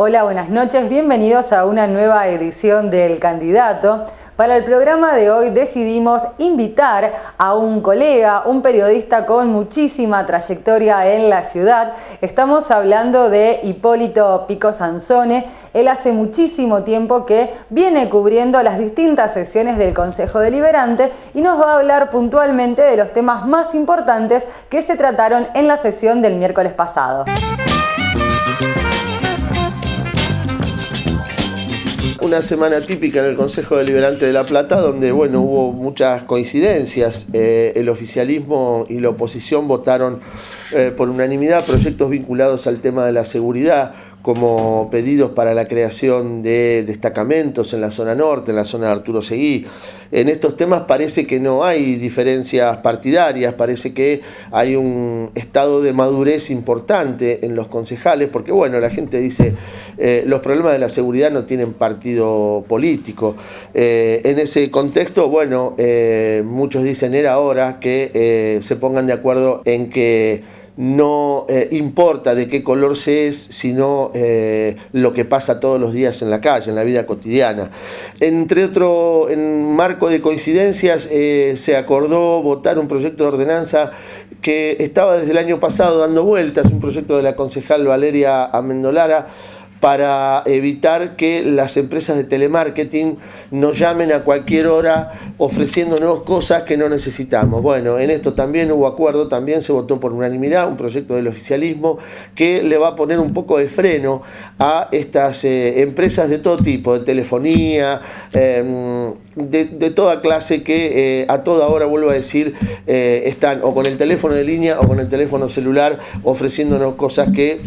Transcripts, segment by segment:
Hola, buenas noches, bienvenidos a una nueva edición del Candidato. Para el programa de hoy decidimos invitar a un colega, un periodista con muchísima trayectoria en la ciudad. Estamos hablando de Hipólito Pico Sansone. Él hace muchísimo tiempo que viene cubriendo las distintas sesiones del Consejo Deliberante y nos va a hablar puntualmente de los temas más importantes que se trataron en la sesión del miércoles pasado. Una semana típica en el Consejo Deliberante de La Plata, donde hubo muchas coincidencias. El oficialismo y la oposición votaron por unanimidad proyectos vinculados al tema de la seguridad, como pedidos para la creación de destacamentos en la zona norte, en la zona de Arturo Seguí. En estos temas parece que no hay diferencias partidarias, parece que hay un estado de madurez importante en los concejales, porque la gente dice los problemas de la seguridad no tienen partido político. En ese contexto, muchos dicen era hora que se pongan de acuerdo en que no importa de qué color se es, sino lo que pasa todos los días en la calle, en la vida cotidiana. En marco de coincidencias, se acordó votar un proyecto de ordenanza que estaba desde el año pasado dando vueltas, un proyecto de la concejal Valeria Amendolara, para evitar que las empresas de telemarketing nos llamen a cualquier hora ofreciéndonos cosas que no necesitamos. En esto también hubo acuerdo, también se votó por unanimidad un proyecto del oficialismo que le va a poner un poco de freno a estas empresas de todo tipo, de telefonía, de toda clase, que a toda hora, vuelvo a decir, están o con el teléfono de línea o con el teléfono celular ofreciéndonos cosas que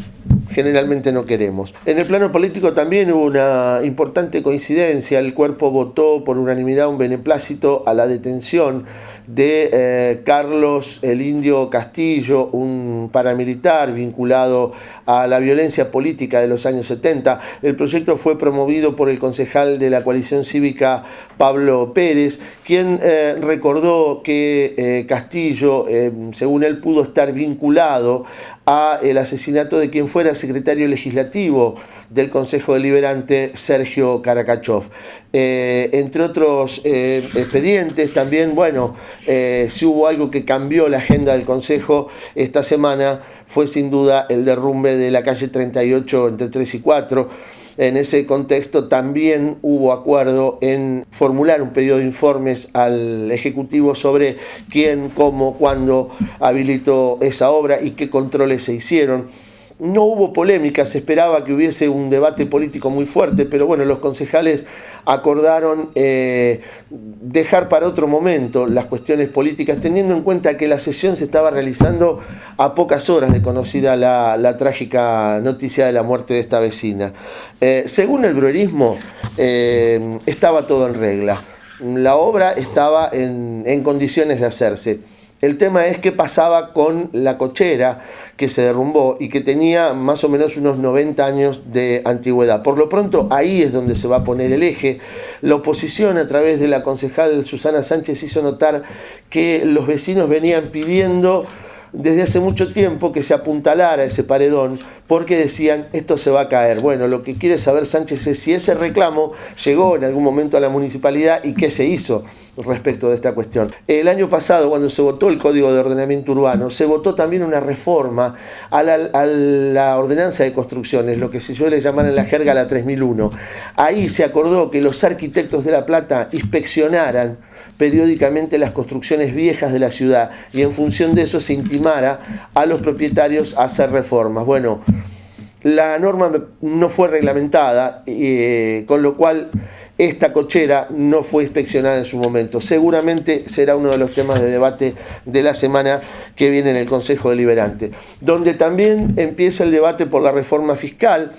generalmente no queremos. En el plano político también hubo una importante coincidencia. El cuerpo votó por unanimidad un beneplácito a la detención de Carlos el Indio Castillo, un paramilitar vinculado a la violencia política de los años 70. El proyecto fue promovido por el concejal de la coalición cívica Pablo Pérez, quien recordó que Castillo, según él, pudo estar vinculado a el asesinato de quien fuera secretario legislativo del Consejo Deliberante, Sergio Karakachov. Entre otros expedientes también, si hubo algo que cambió la agenda del Consejo esta semana, fue sin duda el derrumbe de la calle 38 entre 3 y 4. En ese contexto también hubo acuerdo en formular un pedido de informes al Ejecutivo sobre quién, cómo, cuándo habilitó esa obra y qué controles se hicieron. No hubo polémica, se esperaba que hubiese un debate político muy fuerte, pero los concejales acordaron dejar para otro momento las cuestiones políticas, teniendo en cuenta que la sesión se estaba realizando a pocas horas de conocida la trágica noticia de la muerte de esta vecina. Según el bruerismo, estaba todo en regla. La obra estaba en condiciones de hacerse. El tema es qué pasaba con la cochera que se derrumbó y que tenía más o menos unos 90 años de antigüedad. Por lo pronto, ahí es donde se va a poner el eje. La oposición, a través de la concejal Susana Sánchez, hizo notar que los vecinos venían pidiendo desde hace mucho tiempo que se apuntalara ese paredón, porque decían, esto se va a caer. Lo que quiere saber Sánchez es si ese reclamo llegó en algún momento a la municipalidad y qué se hizo respecto de esta cuestión. El año pasado, cuando se votó el Código de Ordenamiento Urbano, se votó también una reforma a la ordenanza de construcciones, lo que se suele llamar en la jerga la 3001. Ahí se acordó que los arquitectos de La Plata inspeccionaran periódicamente las construcciones viejas de la ciudad y en función de eso se intimara a los propietarios a hacer reformas. La norma no fue reglamentada, con lo cual esta cochera no fue inspeccionada en su momento. Seguramente será uno de los temas de debate de la semana que viene en el Consejo Deliberante, donde también empieza el debate por la reforma fiscal.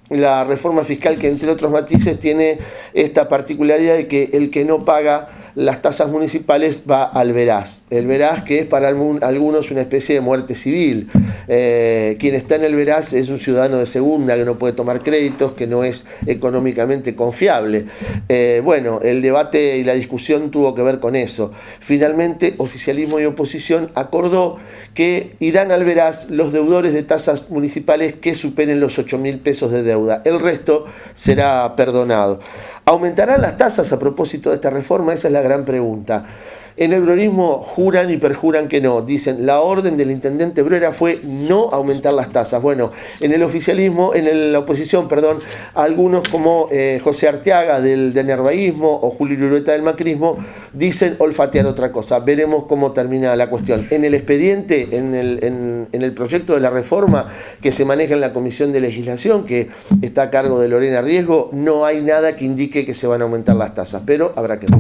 La reforma fiscal que, entre otros matices, tiene esta particularidad de que el que no paga las tasas municipales va al veraz. El veraz, que es para algunos una especie de muerte civil. quien está en el veraz es un ciudadano de segunda que no puede tomar créditos, que no es económicamente confiable. Bueno, el debate y la discusión tuvo que ver con eso. Finalmente, oficialismo y oposición acordó que irán al veraz los deudores de tasas municipales que superen los 8.000 pesos de deuda. El resto será perdonado. ¿Aumentarán las tasas a propósito de esta reforma? Esa es la gran pregunta. En el peronismo juran y perjuran que no. Dicen, la orden del intendente Bruera fue no aumentar las tasas. Bueno, en el oficialismo, la oposición, algunos como José Arteaga del nervaísmo o Julio Urueta del macrismo, dicen olfatear otra cosa. Veremos cómo termina la cuestión. En el expediente, en el proyecto de la reforma que se maneja en la Comisión de Legislación, que está a cargo de Lorena Riesgo, no hay nada que indique que se van a aumentar las tasas, pero habrá que ver.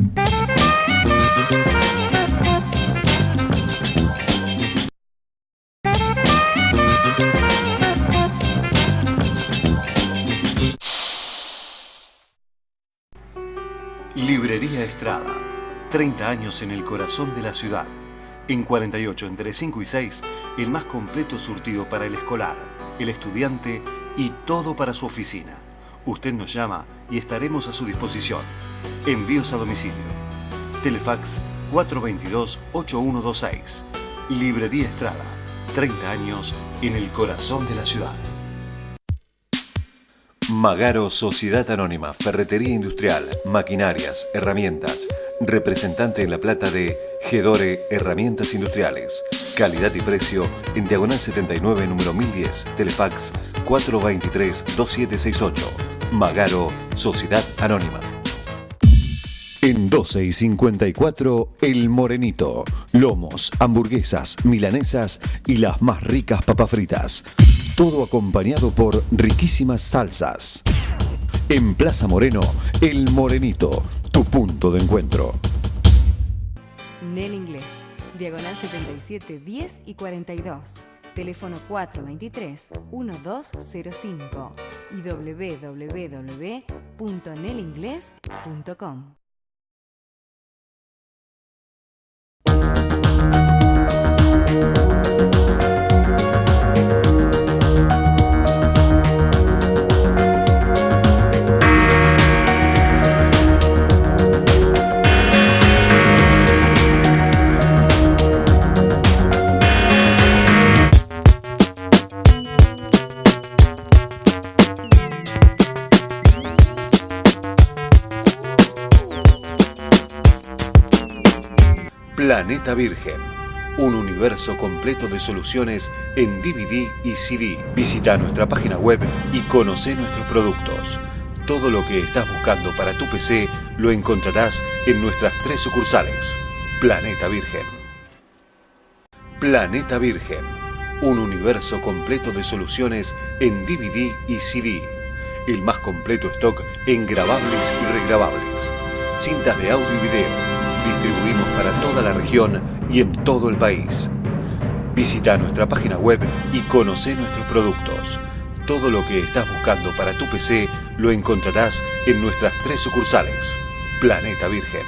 Librería Estrada, 30 años en el corazón de la ciudad. En 48, entre 5 y 6, el más completo surtido para el escolar, el estudiante y todo para su oficina. Usted nos llama y estaremos a su disposición. Envíos a domicilio. Telefax 422-8126. Librería Estrada, 30 años en el corazón de la ciudad. Magaro Sociedad Anónima, Ferretería Industrial, Maquinarias, Herramientas. Representante en La Plata de Gedore Herramientas Industriales. Calidad y precio en Diagonal 79, número 1010. Telefax 423-2768. Magaro Sociedad Anónima. En 12 y 54, El Morenito. Lomos, hamburguesas, milanesas y las más ricas papas fritas. Todo acompañado por riquísimas salsas. En Plaza Moreno, El Morenito, tu punto de encuentro. Nel Inglés, Diagonal 77, 10 y 42. Teléfono 423-1205 y www.nelingles.com. Planeta Virgen, un universo completo de soluciones en DVD y CD. Visita nuestra página web y conoce nuestros productos. Todo lo que estás buscando para tu PC lo encontrarás en nuestras 3 sucursales. Planeta Virgen. Planeta Virgen, un universo completo de soluciones en DVD y CD. El más completo stock en grabables y regrabables. Cintas de audio y video. Distribuimos para toda la región y en todo el país. Visita nuestra página web y conoce nuestros productos. Todo lo que estás buscando para tu PC lo encontrarás en nuestras 3 sucursales. Planeta Virgen.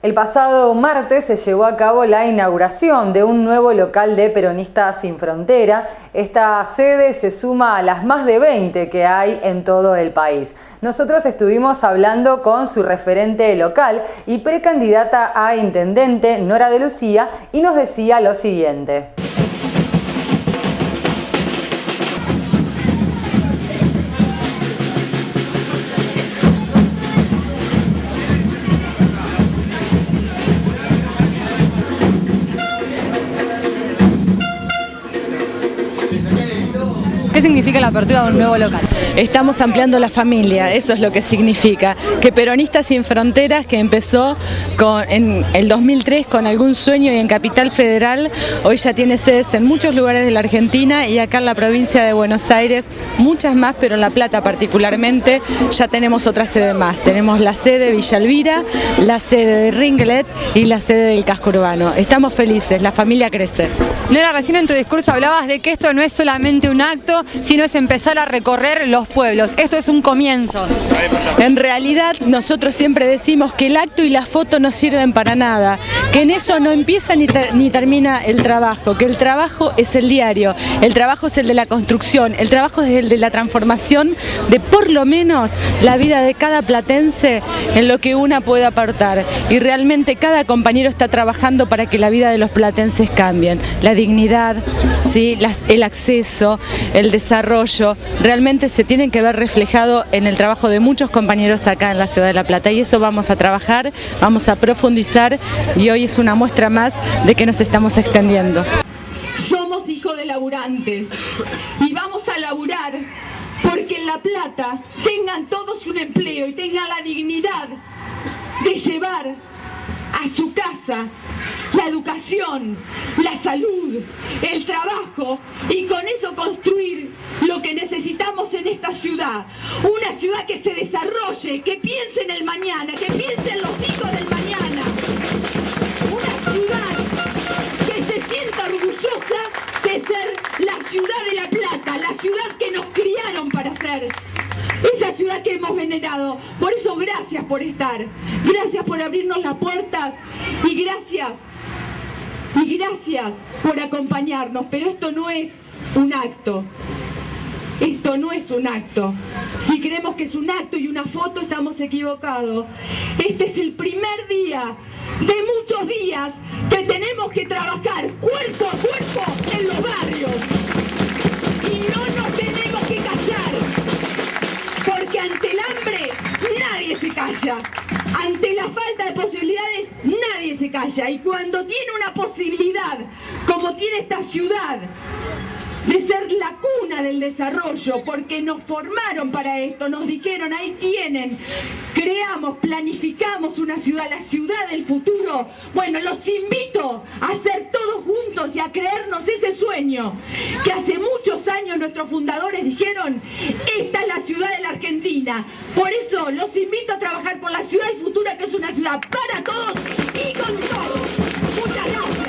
El pasado martes se llevó a cabo la inauguración de un nuevo local de Peronistas Sin Frontera. Esta sede se suma a las más de 20 que hay en todo el país. Nosotros estuvimos hablando con su referente local y precandidata a intendente, Nora de Lucía, y nos decía lo siguiente. ¿Qué significa la apertura de un nuevo local? Estamos ampliando la familia, eso es lo que significa. Que Peronistas Sin Fronteras, que empezó en el 2003 con algún sueño y en Capital Federal, hoy ya tiene sedes en muchos lugares de la Argentina y acá en la provincia de Buenos Aires, muchas más, pero en La Plata particularmente, ya tenemos otra sede más. Tenemos la sede de Villa Elvira, la sede de Ringlet y la sede del Casco Urbano. Estamos felices, la familia crece. Nora, recién en tu discurso hablabas de que esto no es solamente un acto, sino es empezar a recorrer los pueblos. Esto es un comienzo. En realidad nosotros siempre decimos que el acto y la foto no sirven para nada, que en eso no empieza ni termina el trabajo, que el trabajo es el diario, el trabajo es el de la construcción, el trabajo es el de la transformación de por lo menos la vida de cada platense en lo que una pueda aportar. Y realmente cada compañero está trabajando para que la vida de los platenses cambien. La dignidad, ¿sí? El acceso, el desarrollo, realmente se tienen que ver reflejado en el trabajo de muchos compañeros acá en la ciudad de La Plata, y eso vamos a trabajar, vamos a profundizar, y hoy es una muestra más de que nos estamos extendiendo. Somos hijos de laburantes y vamos a laburar porque en La Plata tengan todos un empleo y tengan la dignidad de llevar a su casa la educación, la salud, el trabajo, y con eso construir lo que necesitamos en esta ciudad. Una ciudad que se desarrolle, que piense en el mañana, que piense en los hijos del mañana. Una ciudad que se sienta orgullosa de ser la ciudad de La Plata, la ciudad que nos criaron para ser. Esa ciudad que hemos venerado. Por eso, gracias por estar. Gracias por abrirnos las puertas y gracias por acompañarnos. Pero esto no es un acto. Esto no es un acto. Si creemos que es un acto y una foto, estamos equivocados. Este es el primer día de muchos días que tenemos que trabajar cuerpo a cuerpo en los barrios. Y no nos tenemos que callar. Porque ante el hambre nadie se calla. Ante la falta de posibilidades nadie se calla. Y cuando tiene una posibilidad, como tiene esta ciudad, de ser la cuna del desarrollo, porque nos formaron para esto, nos dijeron, ahí tienen, creamos, planificamos una ciudad, la ciudad del futuro. Bueno, los invito a hacer todos juntos y a creernos ese sueño que hace muchos años nuestros fundadores dijeron, esta es la ciudad de la Argentina. Por eso los invito a trabajar por la ciudad del futuro, que es una ciudad para todos y con todos. Muchas gracias.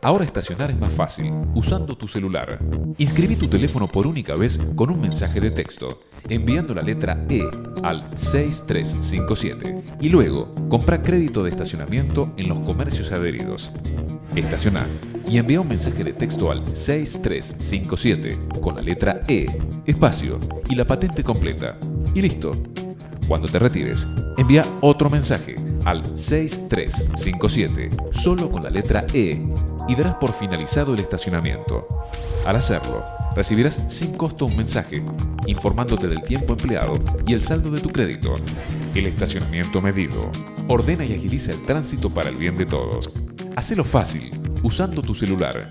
Ahora estacionar es más fácil, usando tu celular. Inscribí tu teléfono por única vez con un mensaje de texto, enviando la letra E al 6357 y luego compra crédito de estacionamiento en los comercios adheridos. Estaciona y envía un mensaje de texto al 6357 con la letra E, espacio y la patente completa. Y listo. Cuando te retires, envía otro mensaje al 6357 solo con la letra E y darás por finalizado el estacionamiento. Al hacerlo, recibirás sin costo un mensaje informándote del tiempo empleado y el saldo de tu crédito. El estacionamiento medido ordena y agiliza el tránsito para el bien de todos. Hacelo fácil, usando tu celular.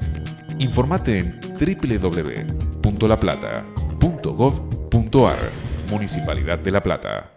Informate en www.laplata.gov.ar. Municipalidad de La Plata.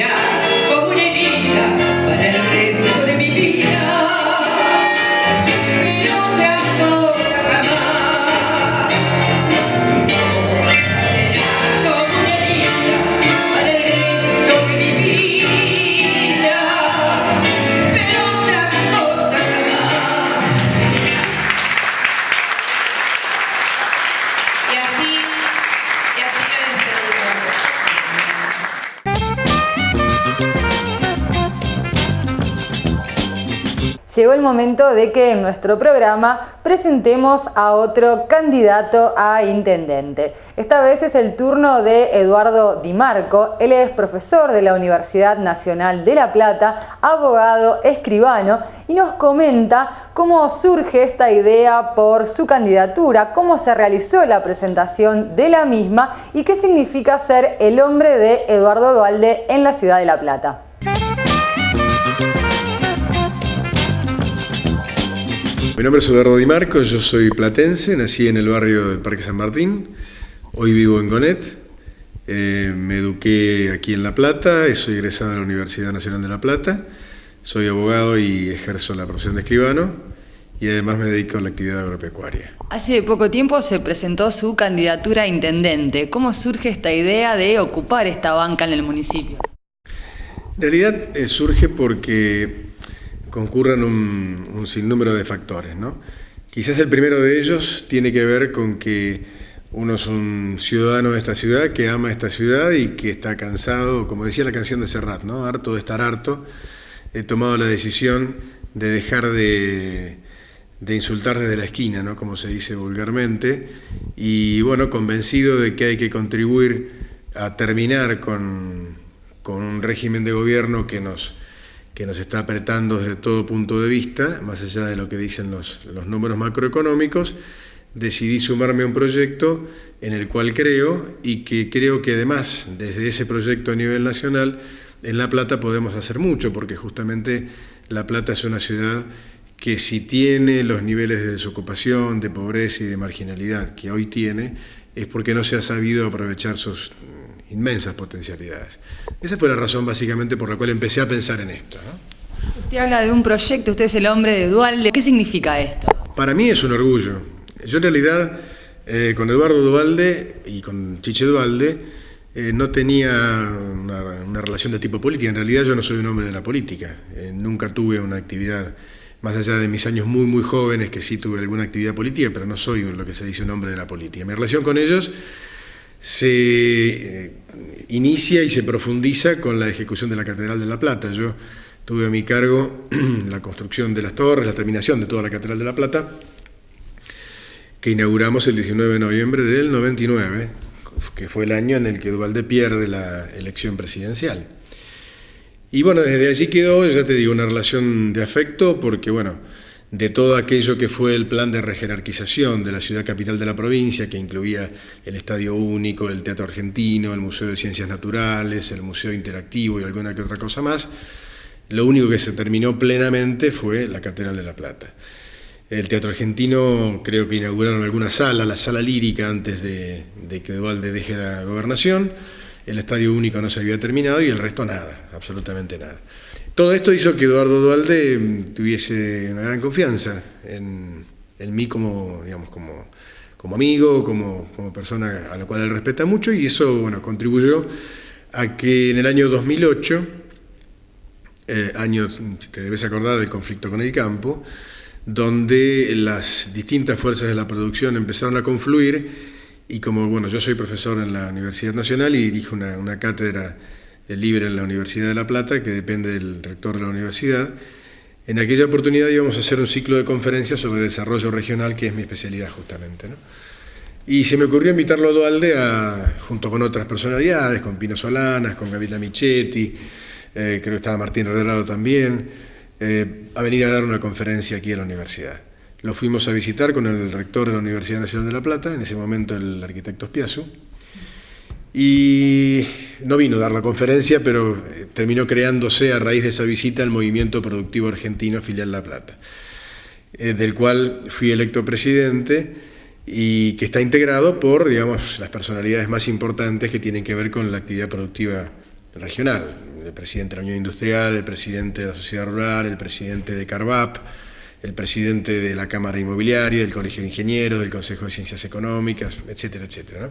será como una herida para el resto de mi vida, pero otra cosa jamás. Será como una herida para el resto de mi vida, pero otra cosa jamás. Y así lo despedimos. Llegó el momento de que en nuestro programa presentemos a otro candidato a intendente. Esta vez es el turno de Eduardo Di Marco. Él es profesor de la Universidad Nacional de La Plata, abogado, escribano, y nos comenta cómo surge esta idea por su candidatura, cómo se realizó la presentación de la misma y qué significa ser el hombre de Eduardo Duhalde en la ciudad de La Plata. Mi nombre es Eduardo Di Marco, yo soy platense, nací en el barrio del Parque San Martín, hoy vivo en Gonet, me eduqué aquí en La Plata, soy egresado de la Universidad Nacional de La Plata, soy abogado y ejerzo la profesión de escribano y además me dedico a la actividad agropecuaria. Hace poco tiempo se presentó su candidatura a intendente. ¿Cómo surge esta idea de ocupar esta banca en el municipio? En realidad surge porque concurren un sinnúmero de factores, ¿no? Quizás el primero de ellos tiene que ver con que uno es un ciudadano de esta ciudad, que ama esta ciudad y que está cansado, como decía la canción de Serrat, ¿no? Harto de estar harto. He tomado la decisión de dejar de insultar desde la esquina, ¿no? Como se dice vulgarmente, y bueno, convencido de que hay que contribuir a terminar con un régimen de gobierno que nos está apretando desde todo punto de vista, más allá de lo que dicen los números macroeconómicos. Decidí sumarme a un proyecto en el cual creo, y que creo que además desde ese proyecto a nivel nacional, en La Plata podemos hacer mucho, porque justamente La Plata es una ciudad que si tiene los niveles de desocupación, de pobreza y de marginalidad que hoy tiene, es porque no se ha sabido aprovechar sus inmensas potencialidades. Esa fue la razón básicamente por la cual empecé a pensar en esto, ¿no? Usted habla de un proyecto, usted es el hombre de Duhalde. ¿Qué significa esto? Para mí es un orgullo. Yo en realidad con Eduardo Duhalde y con Chiche Duhalde no tenía una relación de tipo política. En realidad yo no soy un hombre de la política. Nunca tuve una actividad, más allá de mis años muy muy jóvenes, que sí tuve alguna actividad política, pero no soy lo que se dice un hombre de la política. Mi relación con ellos se inicia y se profundiza con la ejecución de la Catedral de La Plata. Yo tuve a mi cargo la construcción de las torres, la terminación de toda la Catedral de La Plata, que inauguramos el 19 de noviembre del 99, que fue el año en el que Duhalde pierde la elección presidencial. Y bueno, desde allí quedó, ya te digo, una relación de afecto, porque bueno, de todo aquello que fue el plan de rejerarquización de la ciudad capital de la provincia, que incluía el Estadio Único, el Teatro Argentino, el Museo de Ciencias Naturales, el Museo Interactivo y alguna que otra cosa más, lo único que se terminó plenamente fue la Catedral de La Plata. El Teatro Argentino creo que inauguraron alguna sala, la sala lírica, antes de que Duhalde deje la gobernación. El Estadio Único no se había terminado y el resto nada, absolutamente nada. Todo esto hizo que Eduardo Duhalde tuviese una gran confianza en mí como amigo, como persona a la cual él respeta mucho, y eso bueno, contribuyó a que en el año 2008, año, si te debes acordar, del conflicto con el campo, donde las distintas fuerzas de la producción empezaron a confluir, y como bueno, yo soy profesor en la Universidad Nacional y dirijo una cátedra libre en la Universidad de La Plata, que depende del rector de la universidad. En aquella oportunidad íbamos a hacer un ciclo de conferencias sobre desarrollo regional, que es mi especialidad justamente, ¿no? Y se me ocurrió invitarlo a Duhalde, junto con otras personalidades, con Pino Solanas, con Gabriela Michetti, creo que estaba Martín Redrado también, a venir a dar una conferencia aquí en la universidad. Lo fuimos a visitar con el rector de la Universidad Nacional de La Plata, en ese momento el arquitecto Spiazzu, y no vino a dar la conferencia, pero terminó creándose a raíz de esa visita el Movimiento Productivo Argentino Filial La Plata, del cual fui electo presidente y que está integrado por, digamos, las personalidades más importantes que tienen que ver con la actividad productiva regional. el presidente de la Unión Industrial, el presidente de la Sociedad Rural, el presidente de Carvap, el presidente de la Cámara Inmobiliaria, del Colegio de Ingenieros, del Consejo de Ciencias Económicas, etcétera, etcétera, ¿no?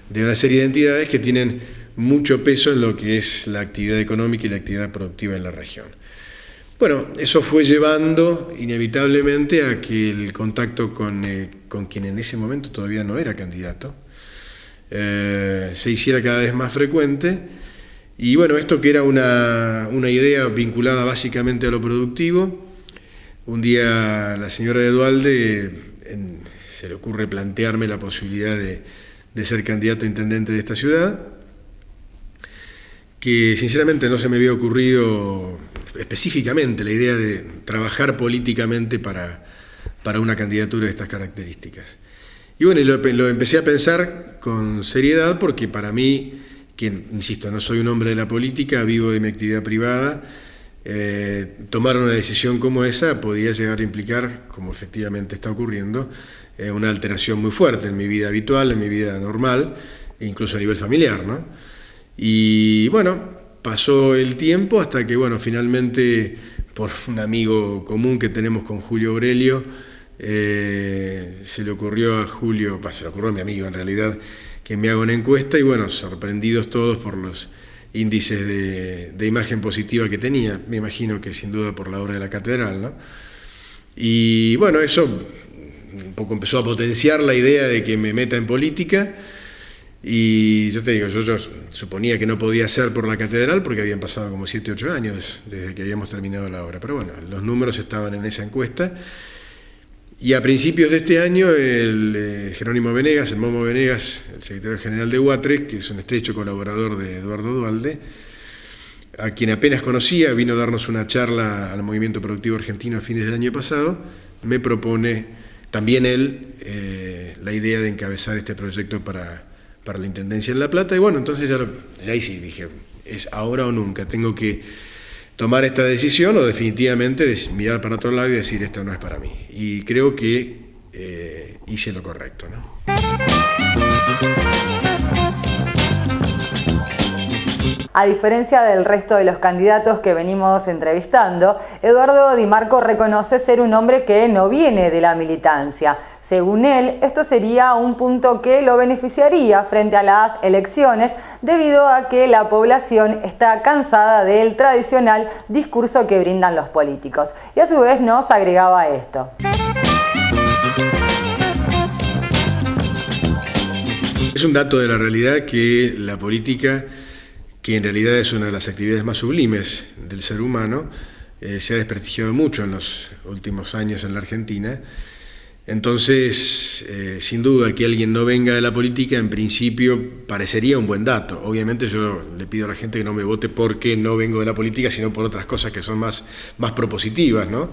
De una serie de entidades que tienen mucho peso en lo que es la actividad económica y la actividad productiva en la región. Bueno, eso fue llevando inevitablemente a que el contacto con quien en ese momento todavía no era candidato se hiciera cada vez más frecuente. Y bueno, esto que era una idea vinculada básicamente a lo productivo, un día a la señora de Duhalde se le ocurre plantearme la posibilidad de ser candidato a intendente de esta ciudad, que sinceramente no se me había ocurrido específicamente la idea de trabajar políticamente para una candidatura de estas características. Y bueno, lo empecé a pensar con seriedad porque para mí, que insisto, no soy un hombre de la política, vivo de mi actividad privada, tomar una decisión como esa podía llegar a implicar, como efectivamente está ocurriendo, una alteración muy fuerte en mi vida habitual, en mi vida normal, e incluso a nivel familiar, ¿no? Y bueno, pasó el tiempo hasta que, bueno, finalmente, por un amigo común que tenemos con Julio Aurelio, se le ocurrió a Julio, se le ocurrió a mi amigo en realidad, que me haga una encuesta y bueno, sorprendidos todos por los índices de imagen positiva que tenía, me imagino que sin duda por la obra de la catedral, ¿no? Y bueno, eso un poco empezó a potenciar la idea de que me meta en política. Y yo te digo, yo suponía que no podía ser por la catedral porque habían pasado como 7 u 8 años desde que habíamos terminado la obra. Pero bueno, los números estaban en esa encuesta. Y a principios de este año, el Jerónimo Venegas, el Momo Venegas, el secretario general de UATRE, que es un estrecho colaborador de Eduardo Duhalde, a quien apenas conocía, vino a darnos una charla al Movimiento Productivo Argentino a fines del año pasado, me propone también él la idea de encabezar este proyecto para la Intendencia en La Plata, y bueno, entonces ya ahí sí dije, es ahora o nunca, tengo que tomar esta decisión o definitivamente mirar para otro lado y decir, esto no es para mí. Y creo que hice lo correcto, ¿no? A diferencia del resto de los candidatos que venimos entrevistando, Eduardo Di Marco reconoce ser un hombre que no viene de la militancia. Según él, esto sería un punto que lo beneficiaría frente a las elecciones debido a que la población está cansada del tradicional discurso que brindan los políticos. Y a su vez nos agregaba esto. Es un dato de la realidad que la política, que en realidad es una de las actividades más sublimes del ser humano, se ha desprestigiado mucho en los últimos años en la Argentina. Entonces, sin duda que alguien no venga de la política, en principio parecería un buen dato. Obviamente yo le pido a la gente que no me vote porque no vengo de la política, sino por otras cosas que son más propositivas, ¿no?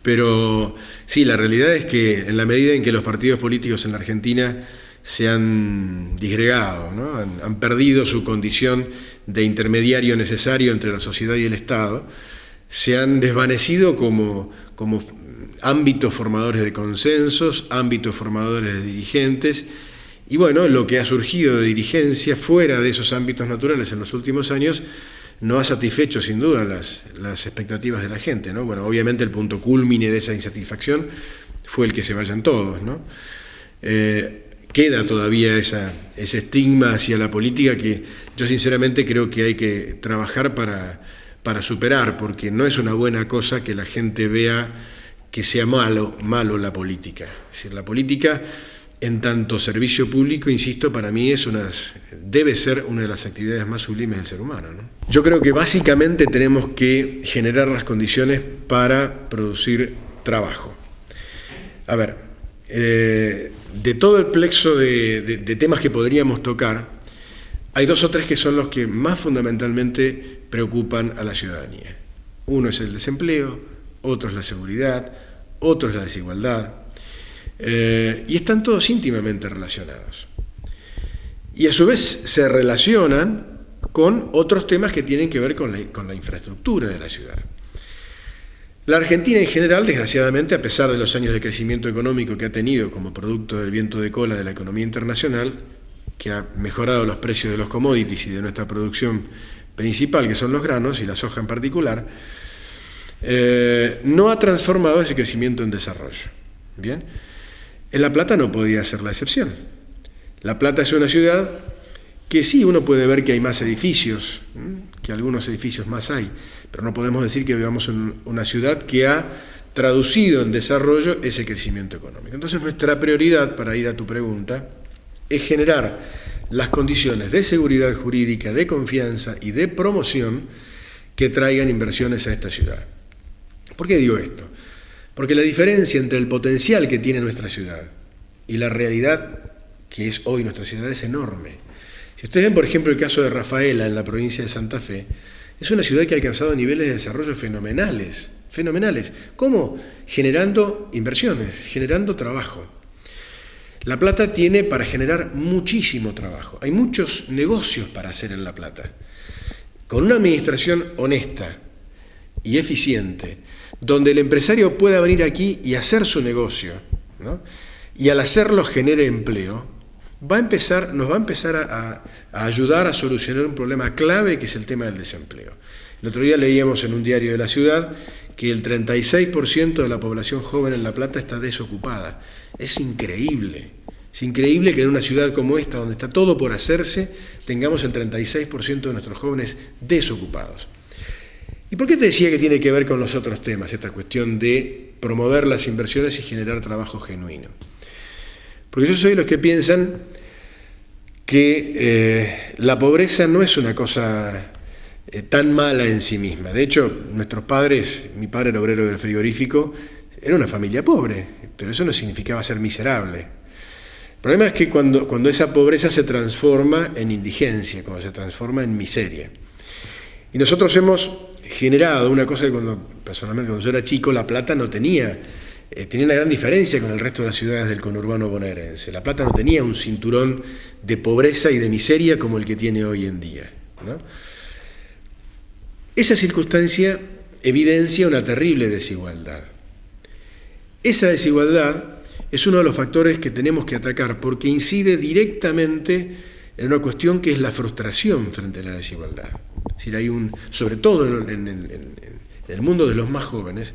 Pero sí, la realidad es que en la medida en que los partidos políticos en la Argentina se han disgregado, ¿no? Han perdido su condición de intermediario necesario entre la sociedad y el Estado, se han desvanecido como ámbitos formadores de consensos, ámbitos formadores de dirigentes, y bueno, lo que ha surgido de dirigencia fuera de esos ámbitos naturales en los últimos años no ha satisfecho sin duda las expectativas de la gente, ¿no? Bueno, obviamente el punto cúlmine de esa insatisfacción fue el que se vayan todos, ¿no? Queda todavía ese estigma hacia la política que yo sinceramente creo que hay que trabajar para superar, porque no es una buena cosa que la gente vea que sea malo la política. Es decir, la política, en tanto servicio público, insisto, para mí debe ser una de las actividades más sublimes del ser humano, ¿no? Yo creo que básicamente tenemos que generar las condiciones para producir trabajo. A ver, de todo el plexo de temas que podríamos tocar, hay 2 o 3 que son los que más fundamentalmente preocupan a la ciudadanía. Uno es el desempleo, otro es la seguridad, otro es la desigualdad, y están todos íntimamente relacionados. Y a su vez se relacionan con otros temas que tienen que ver con la infraestructura de la ciudad. La Argentina en general, desgraciadamente, a pesar de los años de crecimiento económico que ha tenido como producto del viento de cola de la economía internacional, que ha mejorado los precios de los commodities y de nuestra producción principal, que son los granos y la soja en particular, no ha transformado ese crecimiento en desarrollo. Bien, en La Plata no podía ser la excepción. La Plata es una ciudad que sí, uno puede ver que hay más edificios, que algunos edificios más hay, pero no podemos decir que vivamos en una ciudad que ha traducido en desarrollo ese crecimiento económico. Entonces nuestra prioridad, para ir a tu pregunta, es generar las condiciones de seguridad jurídica, de confianza y de promoción que traigan inversiones a esta ciudad. ¿Por qué digo esto? Porque la diferencia entre el potencial que tiene nuestra ciudad y la realidad que es hoy nuestra ciudad es enorme. Si ustedes ven, por ejemplo, el caso de Rafaela en la provincia de Santa Fe, es una ciudad que ha alcanzado niveles de desarrollo fenomenales. ¿Cómo? Generando inversiones, generando trabajo. La Plata tiene para generar muchísimo trabajo. Hay muchos negocios para hacer en La Plata. Con una administración honesta y eficiente, donde el empresario pueda venir aquí y hacer su negocio, ¿no? Y al hacerlo genere empleo, nos va a empezar a ayudar a solucionar un problema clave que es el tema del desempleo. El otro día leíamos en un diario de la ciudad que el 36% de la población joven en La Plata está desocupada. Es increíble que en una ciudad como esta, donde está todo por hacerse, tengamos el 36% de nuestros jóvenes desocupados. ¿Y por qué te decía que tiene que ver con los otros temas, esta cuestión de promover las inversiones y generar trabajo genuino? Porque yo soy de los que piensan que la pobreza no es una cosa tan mala en sí misma. De hecho, nuestros padres, mi padre era obrero del frigorífico, era una familia pobre, pero eso no significaba ser miserable. El problema es que cuando esa pobreza se transforma en indigencia, cuando se transforma en miseria. Y nosotros hemos generado una cosa que personalmente cuando yo era chico, La Plata no tenía una gran diferencia con el resto de las ciudades del conurbano bonaerense. La Plata no tenía un cinturón de pobreza y de miseria como el que tiene hoy en día, ¿no? Esa circunstancia evidencia una terrible desigualdad. Esa desigualdad es uno de los factores que tenemos que atacar porque incide directamente en una cuestión que es la frustración frente a la desigualdad. Es decir, sobre todo en el mundo de los más jóvenes,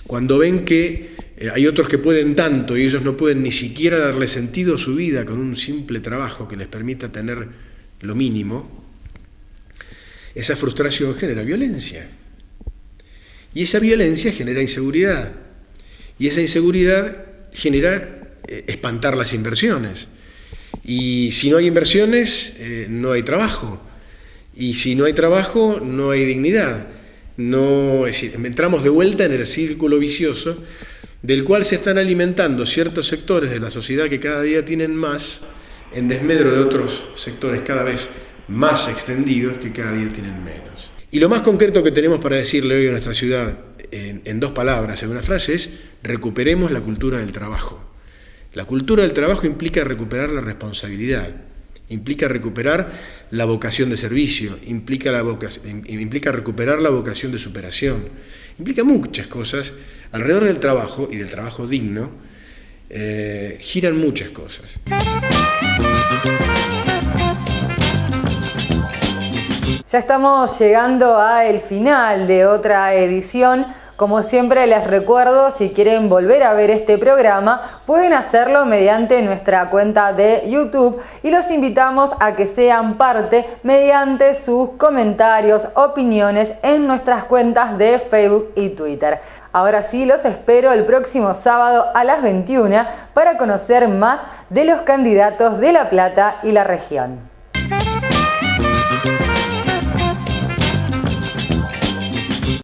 cuando ven que hay otros que pueden tanto y ellos no pueden ni siquiera darle sentido a su vida con un simple trabajo que les permita tener lo mínimo, esa frustración genera violencia. Y esa violencia genera inseguridad. Y esa inseguridad genera espantar las inversiones. Y si no hay inversiones, no hay trabajo. Y si no hay trabajo, no hay dignidad. Es decir, entramos de vuelta en el círculo vicioso del cual se están alimentando ciertos sectores de la sociedad que cada día tienen más, en desmedro de otros sectores cada vez más extendidos que cada día tienen menos. Y lo más concreto que tenemos para decirle hoy a nuestra ciudad, en dos palabras, en una frase, es recuperemos la cultura del trabajo. La cultura del trabajo implica recuperar la responsabilidad, implica recuperar la vocación de servicio, implica recuperar la vocación de superación, implica muchas cosas. Alrededor del trabajo y del trabajo digno giran muchas cosas. Ya estamos llegando al final de otra edición. Como siempre les recuerdo, si quieren volver a ver este programa, pueden hacerlo mediante nuestra cuenta de YouTube y los invitamos a que sean parte mediante sus comentarios, opiniones en nuestras cuentas de Facebook y Twitter. Ahora sí, los espero el próximo sábado a las 21 para conocer más de los candidatos de La Plata y la región.